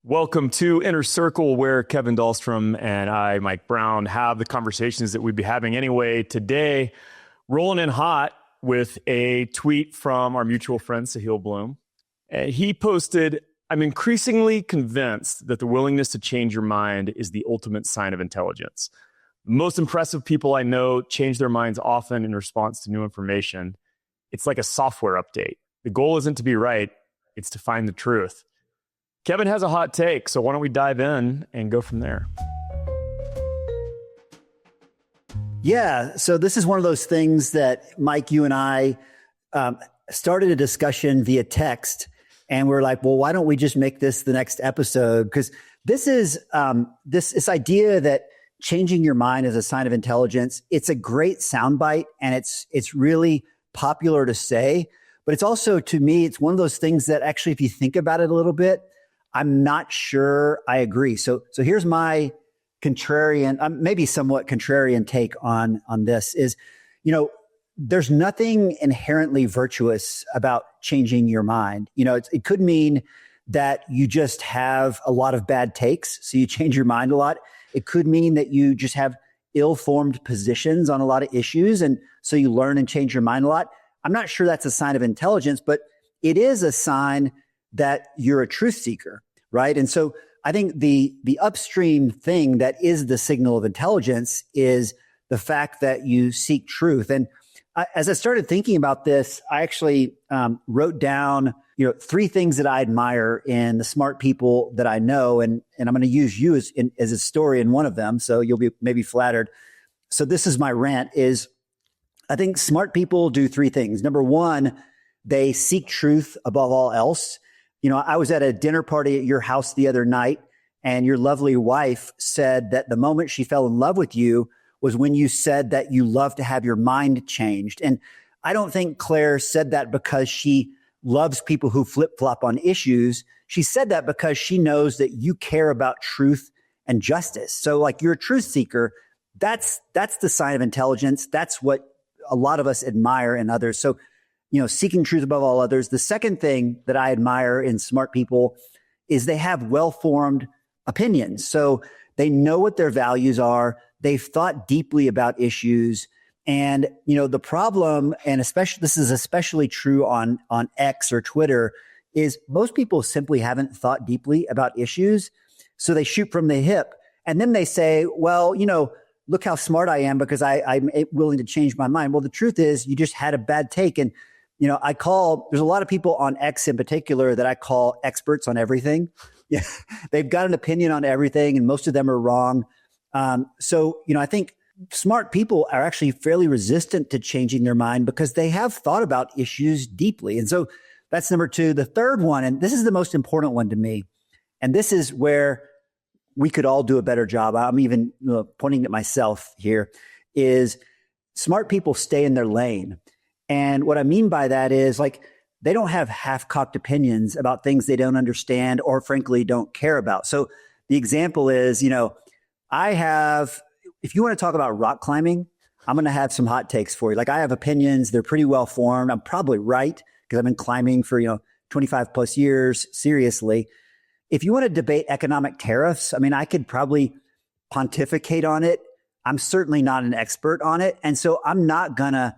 Welcome to Inner Circle, where Kevin Dahlstrom and I, Mike Brown, have the conversations that we'd be having anyway. Today, rolling in hot with a tweet from our mutual friend, Sahil Bloom. He posted, "I'm increasingly convinced that the willingness to change your mind is the ultimate sign of intelligence. The most impressive people I know change their minds often in response to new information. It's like a software update. The goal isn't to be right, it's to find the truth." Kevin has a hot take, so why don't we dive in and go from there? Yeah, so this is one of those things that, Mike, you and I started a discussion via text, and we're like, well, why don't we just make this the next episode? Because this is this idea that changing your mind is a sign of intelligence. It's a great soundbite, and it's really popular to say, but it's also, to me, it's one of those things that actually, if you think about it a little bit, I'm not sure I agree. So here's my contrarian, maybe somewhat contrarian take on this is, there's nothing inherently virtuous about changing your mind. It could mean that you just have a lot of bad takes, so you change your mind a lot. It could mean that you just have ill-formed positions on a lot of issues, and so you learn and change your mind a lot. I'm not sure that's a sign of intelligence, but it is a sign that you're a truth seeker, right? And so I think the upstream thing that is the signal of intelligence is the fact that you seek truth. And as I started thinking about this, I actually wrote down, three things that I admire in the smart people that I know, and I'm going to use you as a story in one of them, so you'll be maybe flattered. So this is my rant: is I think smart people do three things. Number one, they seek truth above all else. I was at a dinner party at your house the other night, and your lovely wife said that the moment she fell in love with you was when you said that you love to have your mind changed. And I don't think Claire said that because she loves people who flip-flop on issues. She said that because she knows that you care about truth and justice. So like, you're a truth seeker. That's the sign of intelligence. That's what a lot of us admire in others. So seeking truth above all others. The second thing that I admire in smart people is they have well-formed opinions. So they know what their values are. They've thought deeply about issues. And, the problem, and this is especially true on X or Twitter, is most people simply haven't thought deeply about issues. So they shoot from the hip. And then they say, well, look how smart I am because I'm willing to change my mind. Well, the truth is you just had a bad take. And there's a lot of people on X in particular that I call experts on everything. Yeah, they've got an opinion on everything, and most of them are wrong. So I think smart people are actually fairly resistant to changing their mind because they have thought about issues deeply. And so that's number two. The third one, and this is the most important one to me, and this is where we could all do a better job. I'm even pointing at myself here, is smart people stay in their lane. And what I mean by that is, like, they don't have half-cocked opinions about things they don't understand or frankly don't care about. So the example is, if you want to talk about rock climbing, I'm going to have some hot takes for you. Like, I have opinions. They're pretty well formed. I'm probably right because I've been climbing for, 25 plus years, seriously. If you want to debate economic tariffs, I could probably pontificate on it. I'm certainly not an expert on it. And so I'm not going to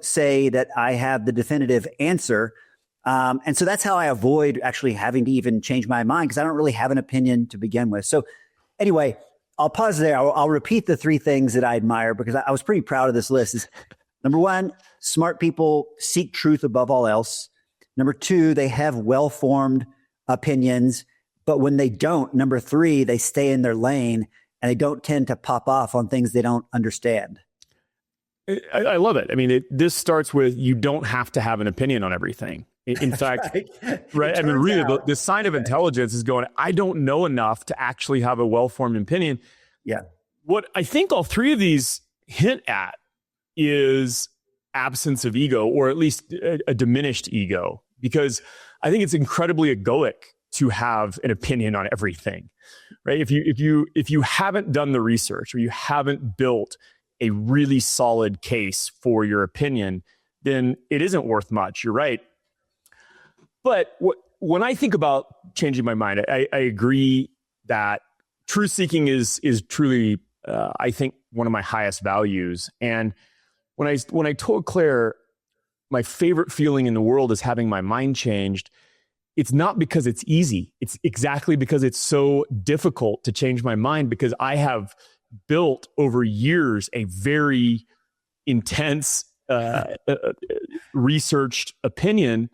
say that I have the definitive answer. And so that's how I avoid actually having to even change my mind, because I don't really have an opinion to begin with. So anyway, I'll pause there. I'll repeat the three things that I admire because I was pretty proud of this list. Is number one, smart people seek truth above all else. Number two, they have well-formed opinions, but when they don't, number three, they stay in their lane and they don't tend to pop off on things they don't understand. I love it. This starts with, you don't have to have an opinion on everything. In fact, right? Really, the sign of intelligence is going, I don't know enough to actually have a well-formed opinion. Yeah. What I think all three of these hint at is absence of ego, or at least a diminished ego, because I think it's incredibly egoic to have an opinion on everything, right? If you haven't done the research, or you haven't built a really solid case for your opinion, then it isn't worth much. You're right. But when I think about changing my mind, I agree that truth seeking is truly, I think, one of my highest values. And when I told Claire my favorite feeling in the world is having my mind changed, it's not because it's easy. It's exactly because it's so difficult to change my mind, because I have built over years a very intense, researched opinion.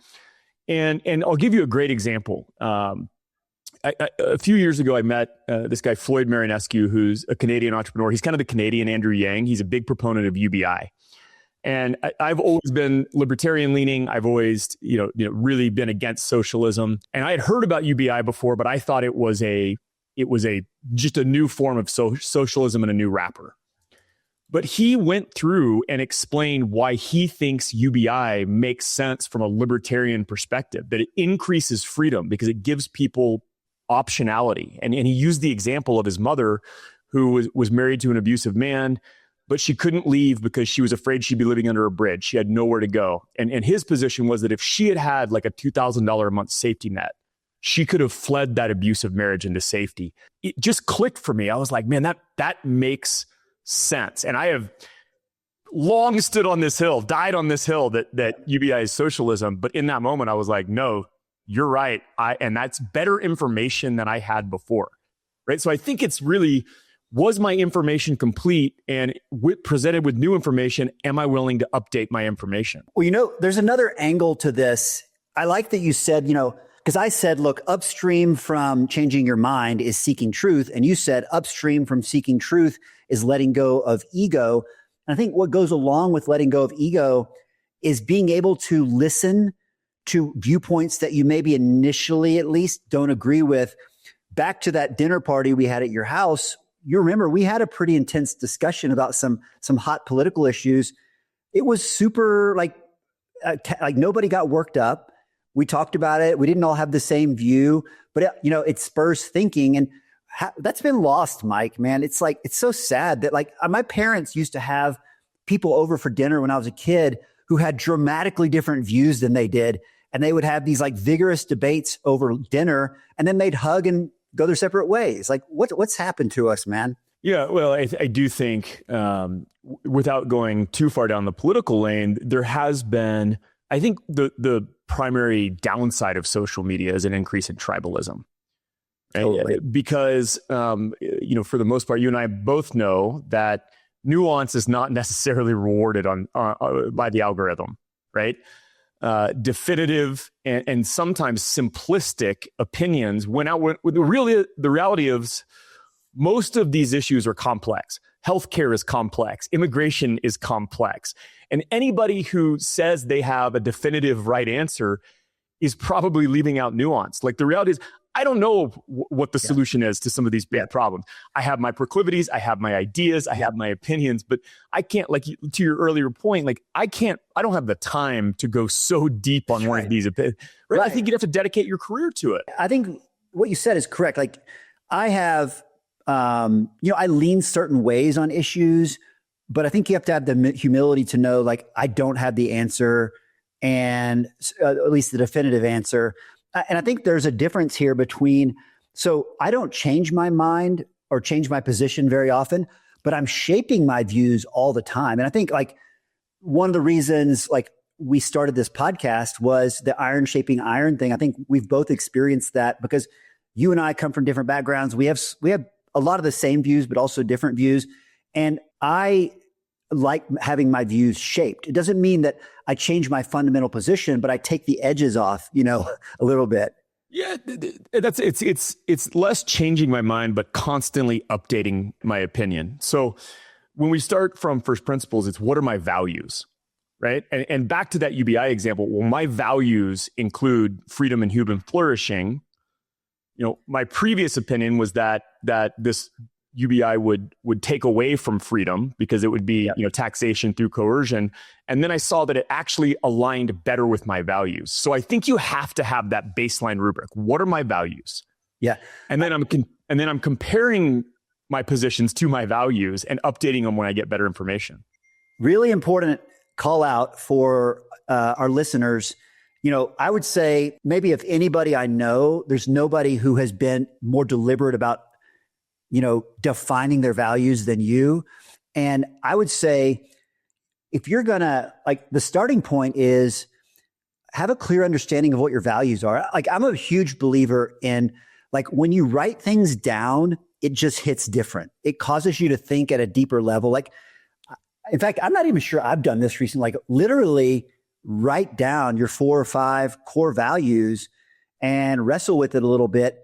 And I'll give you a great example. A few years ago, I met this guy, Floyd Marinescu, who's a Canadian entrepreneur. He's kind of the Canadian Andrew Yang. He's a big proponent of UBI. And I've always been libertarian leaning. I've always, really been against socialism. And I had heard about UBI before, but I thought it was just a new form of socialism and a new wrapper. But he went through and explained why he thinks UBI makes sense from a libertarian perspective, that it increases freedom because it gives people optionality. And he used the example of his mother, who was married to an abusive man, but she couldn't leave because she was afraid she'd be living under a bridge. She had nowhere to go. And his position was that if she had like a $2,000 a month safety net, she could have fled that abusive marriage into safety. It just clicked for me. I was like, man, that makes sense. And I have long stood on this hill, died on this hill that UBI is socialism. But in that moment, I was like, no, you're right. And that's better information than I had before. Right. So I think it's really, was my information complete? And presented with new information, am I willing to update my information? Well, there's another angle to this. I like that you said, because I said, look, upstream from changing your mind is seeking truth. And you said upstream from seeking truth is letting go of ego. And I think what goes along with letting go of ego is being able to listen to viewpoints that you maybe initially at least don't agree with. Back to that dinner party we had at your house, you remember we had a pretty intense discussion about some hot political issues. It was super like nobody got worked up. We talked about it. We didn't all have the same view, but it spurs thinking, and that's been lost, Mike, man. It's like, it's so sad that my parents used to have people over for dinner when I was a kid who had dramatically different views than they did. And they would have these like vigorous debates over dinner, and then they'd hug and go their separate ways. Like what's happened to us, man? Yeah, well, I do think without going too far down the political lane, there has been, I think the primary downside of social media is an increase in tribalism. Totally. Because, for the most part, you and I both know that nuance is not necessarily rewarded by the algorithm, right? Definitive and sometimes simplistic opinions went out with the reality of most of these issues are complex. Healthcare is complex. Immigration is complex. And anybody who says they have a definitive right answer is probably leaving out nuance. Like the reality is, I don't know what the solution is to some of these bad problems. I have my proclivities, I have my ideas, I have my opinions, but I can't, like to your earlier point, I don't have the time to go so deep on one of these opinions. Right? I think you'd have to dedicate your career to it. I think what you said is correct. Like I have, I lean certain ways on issues, but I think you have to have the humility to know, like, I don't have the answer, and at least the definitive answer. And I think there's a difference here between, so I don't change my mind or change my position very often, but I'm shaping my views all the time. And I think like one of the reasons like we started this podcast was the iron shaping iron thing. I think we've both experienced that because you and I come from different backgrounds. We have a lot of the same views, but also different views. And I like having my views shaped. It doesn't mean that I change my fundamental position, but I take the edges off, a little bit. Yeah, it's less changing my mind, but constantly updating my opinion. So when we start from first principles, it's what are my values, right? And back to that UBI example, well, my values include freedom and human flourishing. My previous opinion was that this UBI would take away from freedom because it would be taxation through coercion. And then I saw that it actually aligned better with my values. So I think you have to have that baseline rubric. What are my values? Yeah. And then I'm comparing my positions to my values and updating them when I get better information. Really important call out for our listeners I would say maybe if anybody I know, there's nobody who has been more deliberate about, defining their values than you. And I would say if you're gonna, like, the starting point is have a clear understanding of what your values are. Like, I'm a huge believer in, like, when you write things down, it just hits different. It causes you to think at a deeper level. Like, in fact, I'm not even sure I've done this recently. Like, literally write down your 4 or 5 core values and wrestle with it a little bit.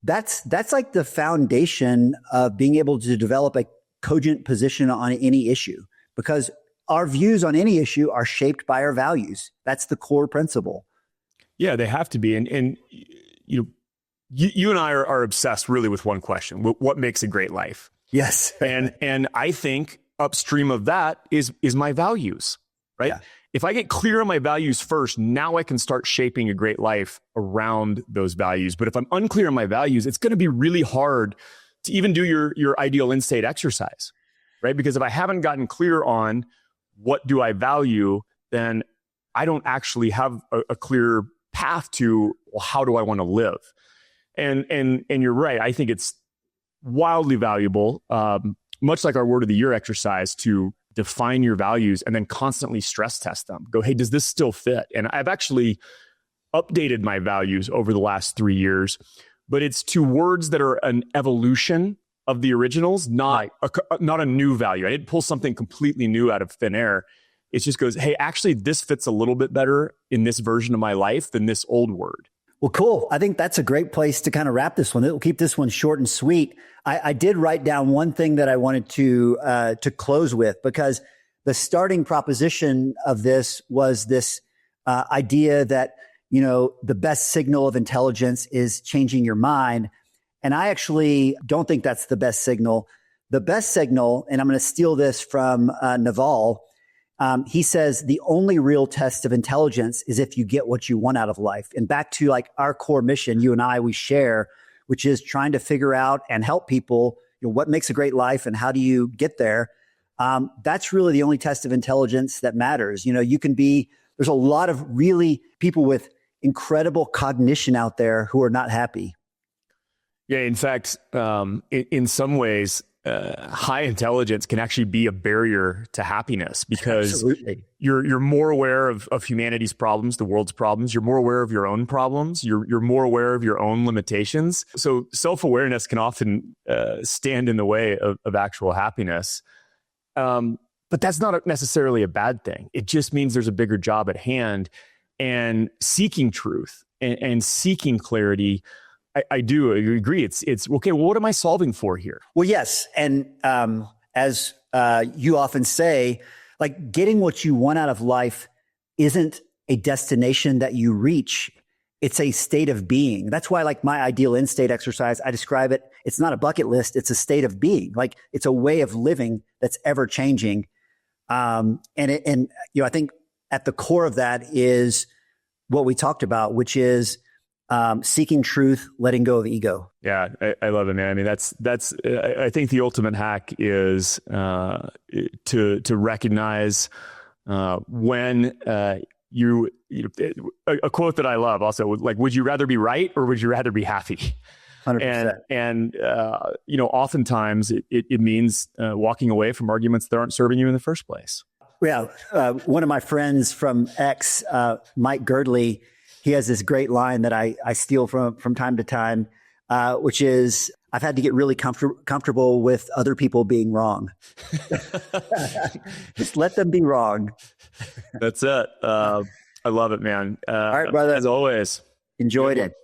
That's like the foundation of being able to develop a cogent position on any issue, because our views on any issue are shaped by our values. That's the core principle. Yeah, they have to be. And you and I are obsessed really with one question: what makes a great life? Yes. And I think upstream of that is my values, right? Yeah. If I get clear on my values first, now I can start shaping a great life around those values. But if I'm unclear on my values, it's going to be really hard to even do your ideal end state exercise, right? Because if I haven't gotten clear on what do I value, then I don't actually have a clear path to, well, how do I want to live? And you're right. I think it's wildly valuable, much like our word of the year exercise, to define your values and then constantly stress test them. Go, hey, does this still fit? And I've actually updated my values over the last 3 years, but it's to words that are an evolution of the originals, not a new value. I didn't pull something completely new out of thin air. It just goes, hey, actually, this fits a little bit better in this version of my life than this old word. Well, cool. I think that's a great place to kind of wrap this one. It'll keep this one short and sweet. I did write down one thing that I wanted to close with, because the starting proposition of this was this idea that, the best signal of intelligence is changing your mind. And I actually don't think that's the best signal. The best signal, and I'm going to steal this from Naval, he says the only real test of intelligence is if you get what you want out of life. And back to like our core mission, you and I, we share, which is trying to figure out and help people, what makes a great life and how do you get there? That's really the only test of intelligence that matters. There's a lot of really people with incredible cognition out there who are not happy. Yeah, in fact, in some ways, high intelligence can actually be a barrier to happiness, because Absolutely. You're more aware of humanity's problems, the world's problems. You're more aware of your own problems. You're more aware of your own limitations. So self-awareness can often stand in the way of actual happiness. But that's not necessarily a bad thing. It just means there's a bigger job at hand, and seeking truth and seeking clarity. I do agree. It's okay. Well, what am I solving for here? Well, yes. And as you often say, like, getting what you want out of life isn't a destination that you reach. It's a state of being. That's why, like, my ideal end state exercise, I describe it. It's not a bucket list. It's a state of being. Like, it's a way of living that's ever changing. I think at the core of that is what we talked about, which is seeking truth, letting go of ego. Yeah, I love it, man. I mean, that's. I think the ultimate hack is to recognize when you. A quote that I love also, like, would you rather be right or would you rather be happy? 100%. And oftentimes it means walking away from arguments that aren't serving you in the first place. Yeah, one of my friends from X, Mike Girdley, he has this great line that I steal from time to time, which is, I've had to get really comfortable with other people being wrong. Just let them be wrong. That's it. I love it, man. All right, brother. As always. Enjoyed it.